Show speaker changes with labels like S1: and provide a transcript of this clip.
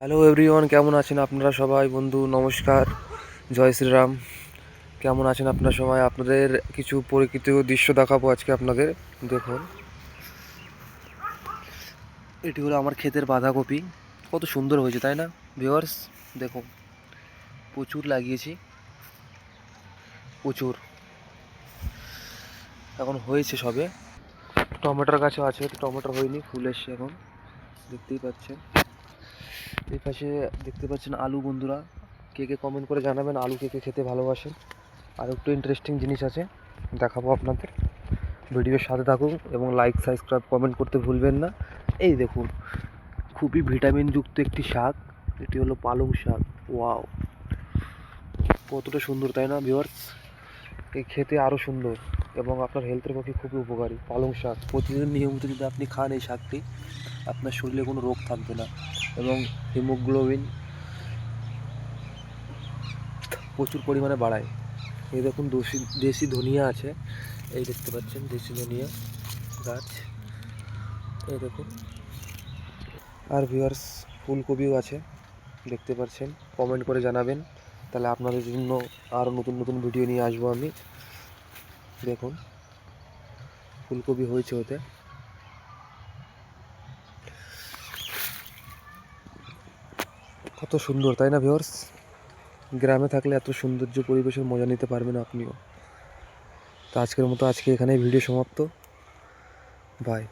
S1: Hello everyone, কেমন আছেন আপনারা সবাই? বন্ধু নমস্কার, জয় শ্রীরাম। কেমন আছেন আপনারা সবাই? আপনাদের কিছু প্রকৃতির দৃশ্য দেখাবো আজকে আপনাদের। দেখুন, এটি হলো আমার ক্ষেতের বাঁধাকপি। কত সুন্দর হয়েছে তাই না ভিউয়ার্স? দেখুন, প্রচুর লাগিয়েছি, প্রচুর। এখন হয়েছে সবে। টমেটোর গাছও আছে, টমেটো হয়নি, ফুল এসছে এখন, দেখতেই পাচ্ছেন। এই পাশে দেখতে পাচ্ছেন আলু। বন্ধুরা, কে কে কমেন্ট করে জানাবেন আলু কে কে খেতে ভালোবাসেন। আর একটু ইন্টারেস্টিং জিনিস আছে, দেখাবো আপনাদের। ভিডিওর সাথে থাকুন এবং লাইক, সাবস্ক্রাইব, কমেন্ট করতে ভুলবেন না। এই দেখুন, খুবই ভিটামিনযুক্ত একটি শাক। এটি হলো পালং শাক। ওয়াও, কতটা সুন্দর তাই না ভিউয়ার্স? এই খেতে আরও সুন্দর এবং আপনার হেলথের পক্ষে খুবই উপকারী। পালং শাক প্রতিদিন নিয়মিত যদি আপনি খান এই শাকটি, আপনার শরীরে কোনো রোগ থাকবে না এবং হিমোগ্লোবিন প্রচুর পরিমাণে বাড়ায়। এই দেখুন, দেশি ধনিয়া আছে, এই দেখতে পাচ্ছেন দেশি ধনিয়া গাছ, এই দেখুন। আর ভিউয়ার্স, ফুলকপিও আছে, দেখতে পাচ্ছেন। কমেন্ট করে জানাবেন, তাহলে আপনাদের জন্য আরও নতুন নতুন ভিডিও নিয়ে আসবো আমি। দেখুন, ফুলকপি হয়েছে ওতে। কত সুন্দর তাই না ভিউয়ার্স? গ্রামে থাকলে এত সৌন্দর্য পরিবেশের মজা নিতে পারবেন আপনিও। তো আজকের মতো আজকে এখানেই ভিডিও সমাপ্ত। বাই।